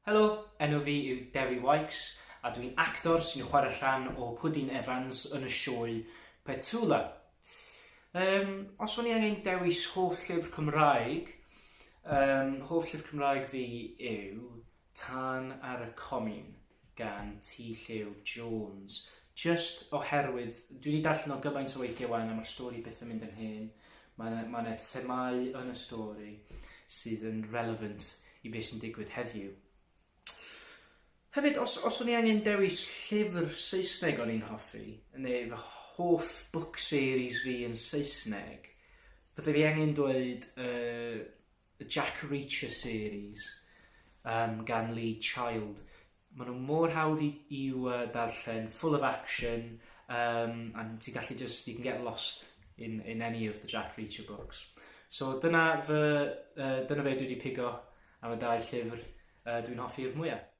Helo, enw fi yw Dewi Wykes a dwi'n actor sy'n chwarae rhan o Pwdin Evans yn y sioe Petula. Os o'n i angen dewis hoff llyfr Cymraeg, hoff llyfr Cymraeg fi yw Tân ar y Comin gan T. Llew Jones. Just oherwydd, dwi wedi darllen o gymaint o weithiau wan a mae'r stori byth yn mynd yn hen. Mae 'na themau yn y stori sydd yn relevant i beth sy'n digwydd heddiw. Hefyd, os o'n i angen dewis llyfr Saesneg o'n i'n hoffi, neu fy hoff book series fi yn Saesneg, bydde fi angen dweud y Jack Reacher series gan Lee Child. Maen nhw mor hawdd i'w darllen, full of action, and you can get lost in any of the Jack Reacher books. So dyna fe dwi wedi pigo am y dau llyfr dwi'n hoffi'r mwyaf.